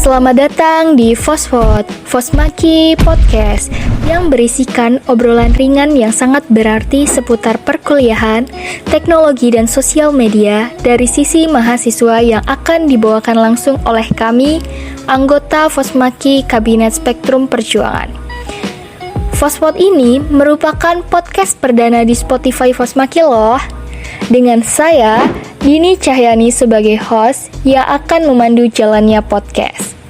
Selamat datang di Fosmaki Podcast yang berisikan obrolan ringan yang sangat berarti seputar perkuliahan, teknologi dan sosial media dari sisi mahasiswa yang akan dibawakan langsung oleh kami, anggota Fosmaki Kabinet Spektrum Perjuangan. Fospod ini merupakan podcast perdana di Spotify Fosmaki loh. Dengan saya, Dini Cahyani sebagai host yang akan memandu jalannya podcast.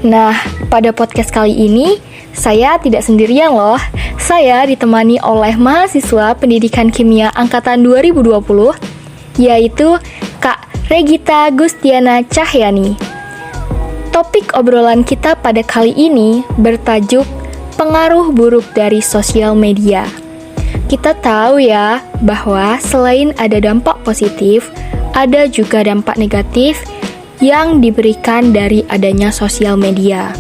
Nah, pada podcast kali ini, saya tidak sendirian loh. Saya ditemani oleh mahasiswa pendidikan kimia angkatan 2020, yaitu Kak Regita Gustiana Cahyani. Topik obrolan kita pada kali ini bertajuk pengaruh buruk dari sosial media. Kita tahu ya, bahwa selain ada dampak positif, ada juga dampak negatif yang diberikan dari adanya sosial media.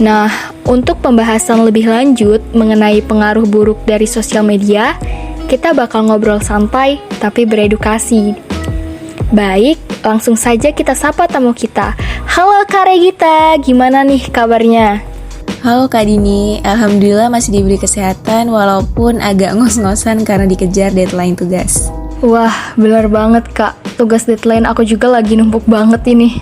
Nah, untuk pembahasan lebih lanjut mengenai pengaruh buruk dari sosial media, kita bakal ngobrol santai tapi beredukasi. Baik, langsung saja kita sapa tamu kita. Halo Kak Regita, gimana nih kabarnya? Halo Kak Dini, Alhamdulillah masih diberi kesehatan walaupun agak ngos-ngosan karena dikejar deadline tugas. Wah, benar banget Kak, tugas deadline aku juga lagi numpuk banget ini.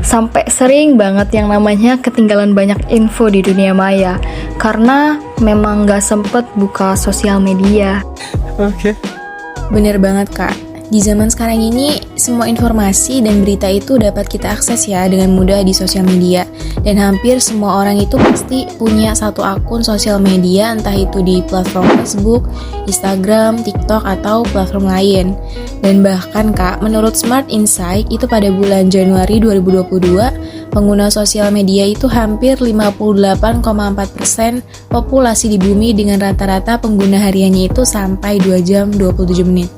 Sampai sering banget yang namanya ketinggalan banyak info di dunia maya, karena memang gak sempet buka sosial media. Oke. Bener banget Kak, di zaman sekarang ini semua informasi dan berita itu dapat kita akses ya dengan mudah di sosial media. Dan hampir semua orang itu pasti punya satu akun sosial media, entah itu di platform Facebook, Instagram, TikTok, atau platform lain. Dan bahkan Kak, menurut Smart Insight itu pada bulan Januari 2022, pengguna sosial media itu hampir 58,4% populasi di bumi dengan rata-rata pengguna hariannya itu sampai 2 jam 27 menit.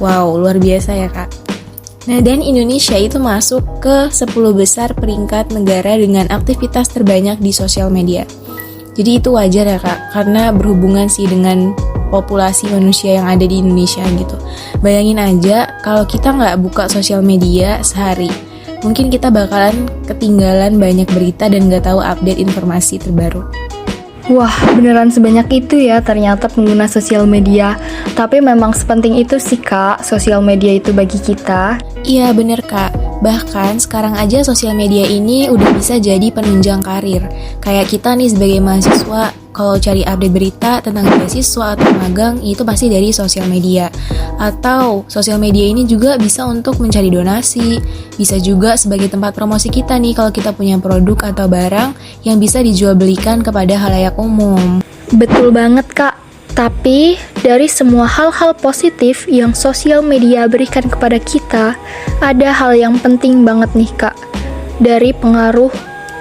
Wow, luar biasa ya Kak. Nah, dan Indonesia itu masuk ke 10 besar peringkat negara dengan aktivitas terbanyak di sosial media. Jadi itu wajar ya Kak, karena berhubungan sih dengan populasi manusia yang ada di Indonesia gitu. Bayangin aja kalau kita nggak buka sosial media sehari, mungkin kita bakalan ketinggalan banyak berita dan nggak tahu update informasi terbaru. Wah, beneran sebanyak itu ya ternyata pengguna sosial media. Tapi memang sepenting itu sih Kak, sosial media itu bagi kita. Iya bener Kak, bahkan sekarang aja sosial media ini udah bisa jadi penunjang karir. Kayak kita nih sebagai mahasiswa, kalau cari update berita tentang beasiswa atau magang itu pasti dari sosial media. Atau sosial media ini juga bisa untuk mencari donasi, bisa juga sebagai tempat promosi kita nih kalau kita punya produk atau barang yang bisa dijual belikan kepada khalayak umum. Betul banget Kak. Tapi dari semua hal-hal positif yang sosial media berikan kepada kita, ada hal yang penting banget nih Kak. Dari pengaruh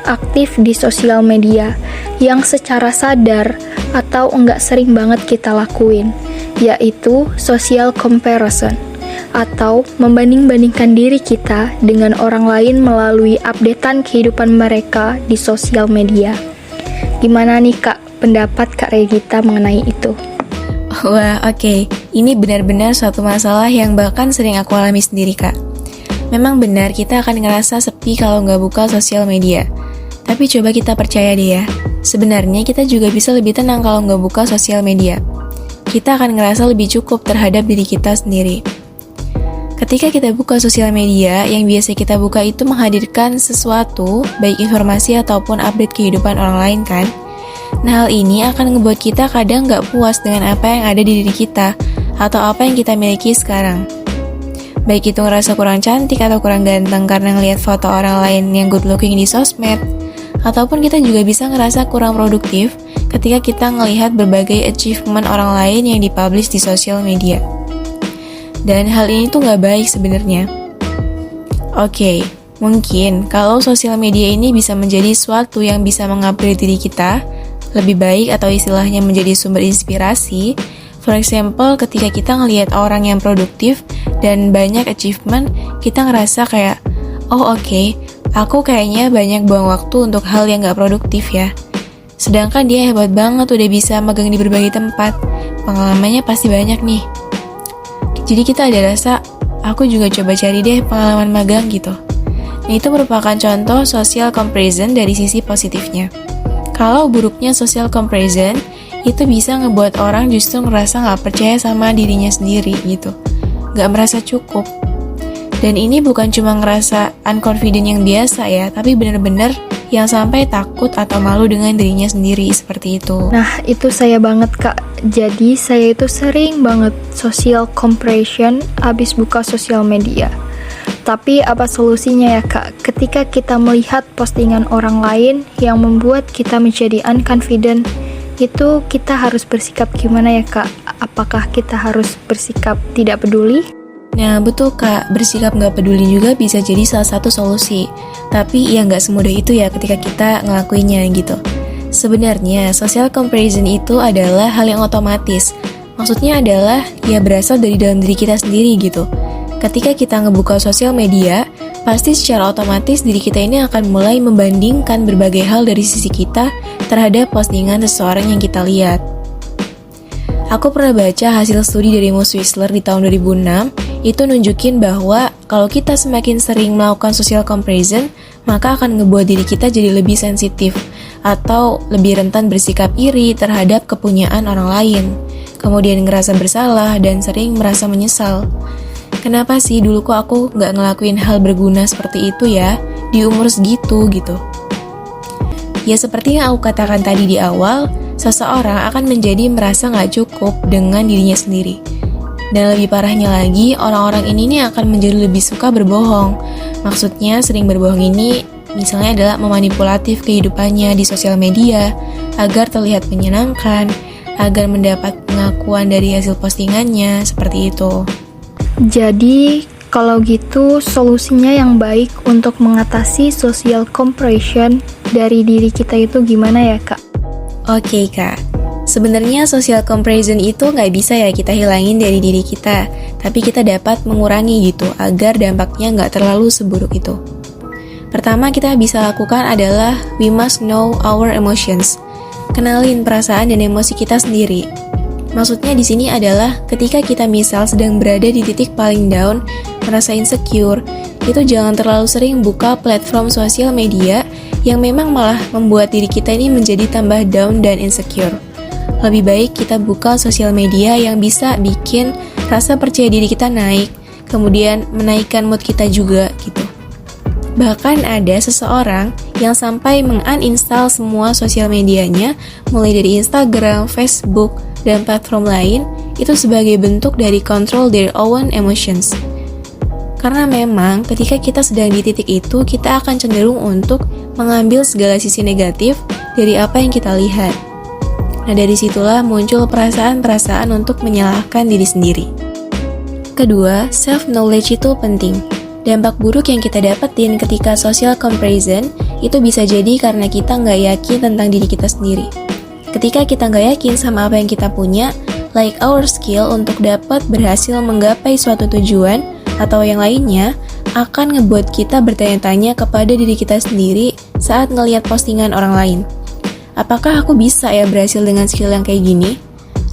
aktif di sosial media yang secara sadar atau enggak sering banget kita lakuin, yaitu social comparison atau membanding-bandingkan diri kita dengan orang lain melalui updatean kehidupan mereka di sosial media. Gimana nih Kak pendapat Kak Regita mengenai itu? Wah, oke. Ini benar-benar suatu masalah yang bahkan sering aku alami sendiri, Kak. Memang benar kita akan ngerasa sepi kalau nggak buka sosial media. Tapi coba kita percaya deh ya, sebenarnya kita juga bisa lebih tenang kalau nggak buka sosial media. Kita akan ngerasa lebih cukup terhadap diri kita sendiri. Ketika kita buka sosial media, yang biasa kita buka itu menghadirkan sesuatu, baik informasi ataupun update kehidupan orang lain kan? Nah, hal ini akan ngebuat kita kadang nggak puas dengan apa yang ada di diri kita atau apa yang kita miliki sekarang. Baik itu ngerasa kurang cantik atau kurang ganteng karena ngelihat foto orang lain yang good looking di sosmed, ataupun kita juga bisa ngerasa kurang produktif ketika kita ngelihat berbagai achievement orang lain yang dipublish di sosial media. Dan hal ini tuh nggak baik sebenarnya. Oke, mungkin kalau sosial media ini bisa menjadi suatu yang bisa mengupgrade diri kita lebih baik atau istilahnya menjadi sumber inspirasi. For example, ketika kita ngelihat orang yang produktif dan banyak achievement, kita ngerasa kayak, oh oke, aku kayaknya banyak buang waktu untuk hal yang gak produktif ya. Sedangkan dia hebat banget udah bisa magang di berbagai tempat, pengalamannya pasti banyak nih. Jadi kita ada rasa, aku juga coba cari deh pengalaman magang gitu. Nah, itu merupakan contoh social comparison dari sisi positifnya. Kalau buruknya social comparison, itu bisa ngebuat orang justru ngerasa nggak percaya sama dirinya sendiri gitu. Nggak merasa cukup. Dan ini bukan cuma ngerasa unconfident yang biasa ya, tapi benar-benar yang sampai takut atau malu dengan dirinya sendiri seperti itu. Nah, itu saya banget Kak. Jadi saya itu sering banget social comparison abis buka sosial media. Tapi apa solusinya ya Kak? Ketika kita melihat postingan orang lain yang membuat kita menjadi unconfident, itu kita harus bersikap gimana ya Kak? Apakah kita harus bersikap tidak peduli? Nah betul Kak, bersikap nggak peduli juga bisa jadi salah satu solusi. Tapi ya nggak semudah itu ya ketika kita ngelakuinnya gitu. Sebenarnya social comparison itu adalah hal yang otomatis. Maksudnya adalah ya berasal dari dalam diri kita sendiri gitu. Ketika kita ngebuka sosial media, pasti secara otomatis diri kita ini akan mulai membandingkan berbagai hal dari sisi kita terhadap postingan seseorang yang kita lihat. Aku pernah baca hasil studi dari Mo Swisler di tahun 2006, itu nunjukin bahwa kalau kita semakin sering melakukan social comparison, maka akan ngebuat diri kita jadi lebih sensitif atau lebih rentan bersikap iri terhadap kepunyaan orang lain, kemudian ngerasa bersalah dan sering merasa menyesal. Kenapa sih dulu kok aku nggak ngelakuin hal berguna seperti itu ya, di umur segitu gitu. Ya seperti yang aku katakan tadi di awal, seseorang akan menjadi merasa nggak cukup dengan dirinya sendiri. Dan lebih parahnya lagi, orang-orang ini nih akan menjadi lebih suka berbohong. Maksudnya sering berbohong ini misalnya adalah memanipulatif kehidupannya di sosial media agar terlihat menyenangkan, agar mendapat pengakuan dari hasil postingannya, seperti itu. Jadi, kalau gitu solusinya yang baik untuk mengatasi social comparison dari diri kita itu gimana ya Kak? Oke Kak, sebenarnya social comparison itu nggak bisa ya kita hilangin dari diri kita, tapi kita dapat mengurangi gitu agar dampaknya nggak terlalu seburuk itu. Pertama kita bisa lakukan adalah we must know our emotions. Kenalin perasaan dan emosi kita sendiri. Maksudnya di sini adalah ketika kita misal sedang berada di titik paling down, merasa insecure, itu jangan terlalu sering buka platform sosial media yang memang malah membuat diri kita ini menjadi tambah down dan insecure. Lebih baik kita buka sosial media yang bisa bikin rasa percaya diri kita naik, kemudian menaikkan mood kita juga gitu. Bahkan ada seseorang yang sampai menguninstall semua sosial medianya, mulai dari Instagram, Facebook, dan platform lain, itu sebagai bentuk dari control their own emotions. Karena memang ketika kita sedang di titik itu, kita akan cenderung untuk mengambil segala sisi negatif dari apa yang kita lihat. Nah dari situlah muncul perasaan-perasaan untuk menyalahkan diri sendiri. Kedua, self-knowledge itu penting. Dampak buruk yang kita dapetin ketika social comparison itu bisa jadi karena kita nggak yakin tentang diri kita sendiri. Ketika kita nggak yakin sama apa yang kita punya, like our skill untuk dapat berhasil menggapai suatu tujuan atau yang lainnya, akan ngebuat kita bertanya-tanya kepada diri kita sendiri saat ngelihat postingan orang lain. Apakah aku bisa ya berhasil dengan skill yang kayak gini?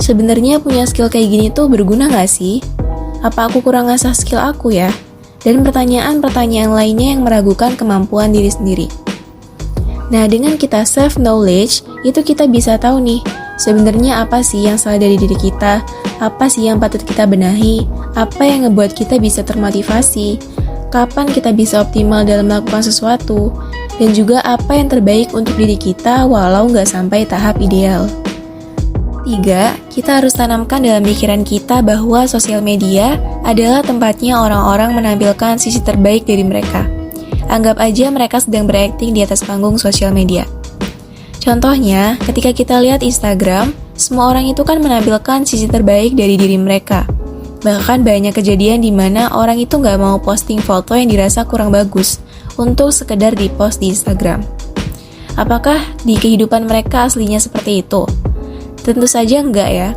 Sebenarnya punya skill kayak gini tuh berguna nggak sih? Apa aku kurang ngasah skill aku ya? Dan pertanyaan-pertanyaan lainnya yang meragukan kemampuan diri sendiri. Nah, dengan kita self-knowledge, itu kita bisa tahu nih, sebenarnya apa sih yang salah dari diri kita, apa sih yang patut kita benahi, apa yang ngebuat kita bisa termotivasi, kapan kita bisa optimal dalam melakukan sesuatu, dan juga apa yang terbaik untuk diri kita walau nggak sampai tahap ideal. 3, kita harus tanamkan dalam pikiran kita bahwa sosial media adalah tempatnya orang-orang menampilkan sisi terbaik dari mereka. Anggap aja mereka sedang berakting di atas panggung sosial media. Contohnya, ketika kita lihat Instagram, semua orang itu kan menampilkan sisi terbaik dari diri mereka. Bahkan banyak kejadian di mana orang itu nggak mau posting foto yang dirasa kurang bagus untuk sekedar di-post di Instagram. Apakah di kehidupan mereka aslinya seperti itu? Tentu saja enggak ya.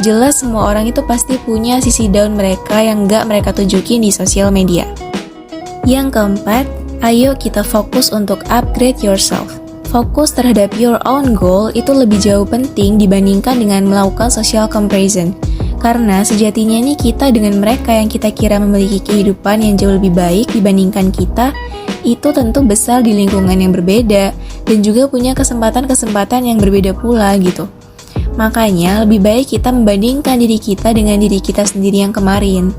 Jelas semua orang itu pasti punya sisi down mereka yang nggak mereka tunjukin di sosial media. Yang keempat, ayo kita fokus untuk upgrade yourself. Fokus terhadap your own goal itu lebih jauh penting dibandingkan dengan melakukan social comparison. Karena sejatinya nih kita dengan mereka yang kita kira memiliki kehidupan yang jauh lebih baik dibandingkan kita, itu tentu besar di lingkungan yang berbeda dan juga punya kesempatan-kesempatan yang berbeda pula gitu. Makanya lebih baik kita membandingkan diri kita dengan diri kita sendiri yang kemarin.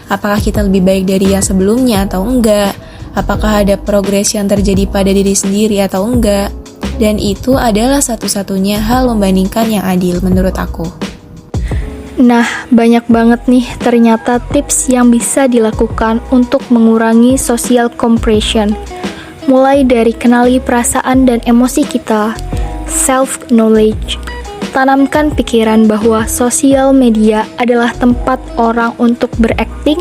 Apakah kita lebih baik dari yang sebelumnya atau enggak? Apakah ada progres yang terjadi pada diri sendiri atau enggak? Dan itu adalah satu-satunya hal membandingkan yang adil menurut aku. Nah, banyak banget nih ternyata tips yang bisa dilakukan untuk mengurangi social compression. Mulai dari kenali perasaan dan emosi kita, self-knowledge. Tanamkan pikiran bahwa sosial media adalah tempat orang untuk berakting,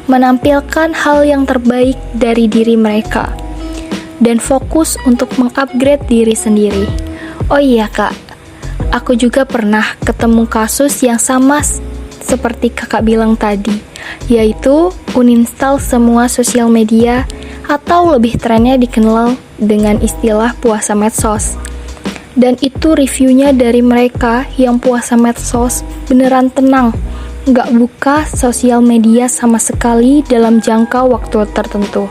menampilkan hal yang terbaik dari diri mereka, dan fokus untuk mengupgrade diri sendiri. Oh iya kak, aku juga pernah ketemu kasus yang sama seperti kakak bilang tadi, yaitu uninstall semua sosial media atau lebih trennya dikenal dengan istilah puasa medsos. Dan itu reviewnya dari mereka yang puasa medsos beneran tenang, nggak buka sosial media sama sekali dalam jangka waktu tertentu.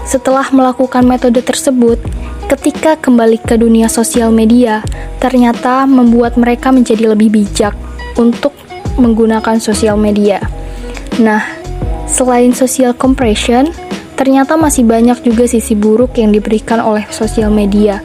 Setelah melakukan metode tersebut, ketika kembali ke dunia sosial media, ternyata membuat mereka menjadi lebih bijak untuk menggunakan sosial media. Nah, selain social compression, ternyata masih banyak juga sisi buruk yang diberikan oleh sosial media,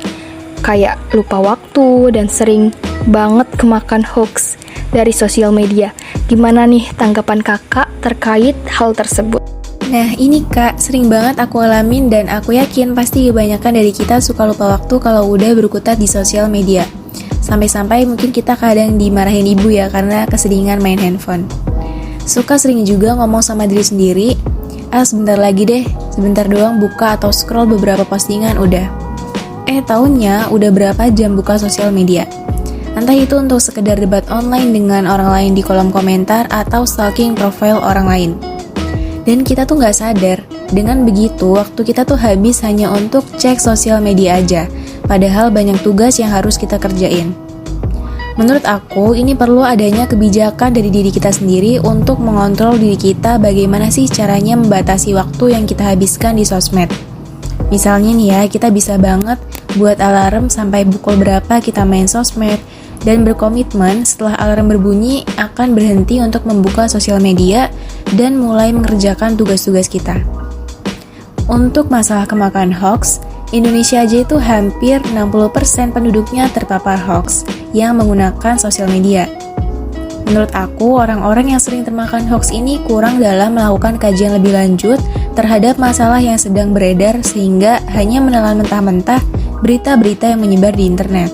kayak lupa waktu dan sering banget kemakan hoax dari sosial media. Gimana nih tanggapan kakak terkait hal tersebut? Nah ini kak, sering banget aku alamin dan aku yakin pasti kebanyakan dari kita suka lupa waktu kalau udah berkutat di sosial media. Sampai-sampai mungkin kita kadang dimarahin ibu ya karena keseringan main handphone. Suka sering juga ngomong sama diri sendiri, sebentar lagi deh, sebentar doang buka atau scroll beberapa postingan udah. Tahunnya udah berapa jam buka sosial media. Entah itu untuk sekedar debat online dengan orang lain di kolom komentar atau stalking profile orang lain. Dan kita tuh gak sadar, dengan begitu waktu kita tuh habis hanya untuk cek sosial media aja, padahal banyak tugas yang harus kita kerjain. Menurut aku, ini perlu adanya kebijakan dari diri kita sendiri untuk mengontrol diri kita bagaimana sih caranya membatasi waktu yang kita habiskan di sosmed. Misalnya nih ya, kita bisa banget buat alarm sampai pukul berapa kita main sosmed, dan berkomitmen setelah alarm berbunyi akan berhenti untuk membuka sosial media dan mulai mengerjakan tugas-tugas kita. Untuk masalah kemakan hoax, Indonesia aja itu hampir 60% penduduknya terpapar hoax yang menggunakan sosial media. Menurut aku, orang-orang yang sering termakan hoax ini kurang dalam melakukan kajian lebih lanjut terhadap masalah yang sedang beredar sehingga hanya menelan mentah-mentah berita-berita yang menyebar di internet.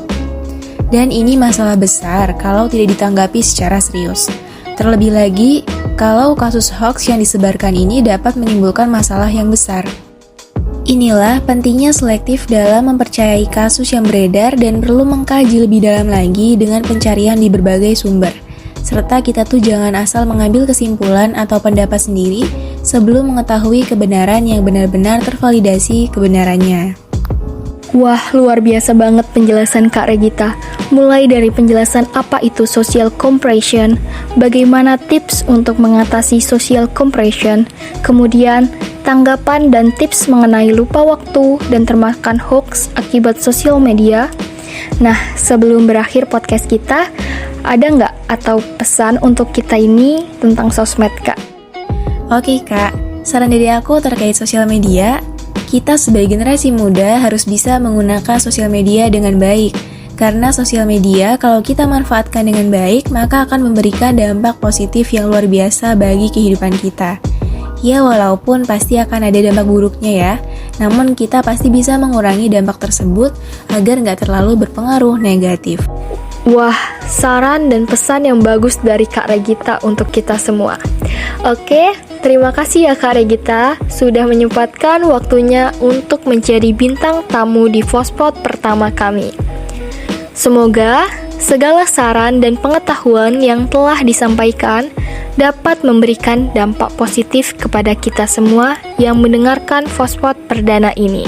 Dan ini masalah besar kalau tidak ditanggapi secara serius. Terlebih lagi, kalau kasus hoax yang disebarkan ini dapat menimbulkan masalah yang besar. Inilah pentingnya selektif dalam mempercayai kasus yang beredar dan perlu mengkaji lebih dalam lagi dengan pencarian di berbagai sumber. Serta kita tuh jangan asal mengambil kesimpulan atau pendapat sendiri sebelum mengetahui kebenaran yang benar-benar tervalidasi kebenarannya. Wah, luar biasa banget penjelasan Kak Regita. Mulai dari penjelasan apa itu social compression, bagaimana tips untuk mengatasi social compression, kemudian tanggapan dan tips mengenai lupa waktu dan termakan hoax akibat sosial media. Nah, sebelum berakhir podcast kita, ada nggak atau pesan untuk kita ini tentang sosmed, Kak? Oke Kak, saran dari aku terkait sosial media, kita sebagai generasi muda harus bisa menggunakan sosial media dengan baik. Karena sosial media kalau kita manfaatkan dengan baik, maka akan memberikan dampak positif yang luar biasa bagi kehidupan kita. Ya walaupun pasti akan ada dampak buruknya ya, namun kita pasti bisa mengurangi dampak tersebut agar nggak terlalu berpengaruh negatif. Wah, saran dan pesan yang bagus dari Kak Regita untuk kita semua. Oke, terima kasih ya Kak Regita sudah menyempatkan waktunya untuk menjadi bintang tamu di Fospot pertama kami. Semoga segala saran dan pengetahuan yang telah disampaikan dapat memberikan dampak positif kepada kita semua yang mendengarkan Fospot perdana ini.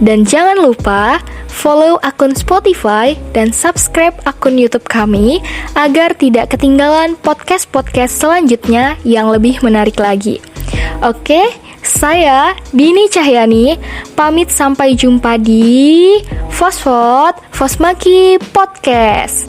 Dan jangan lupa follow akun Spotify dan subscribe akun YouTube kami agar tidak ketinggalan podcast-podcast selanjutnya yang lebih menarik lagi. Oke, saya Dini Cahyani pamit sampai jumpa di Fosfot Fosmaki Podcast.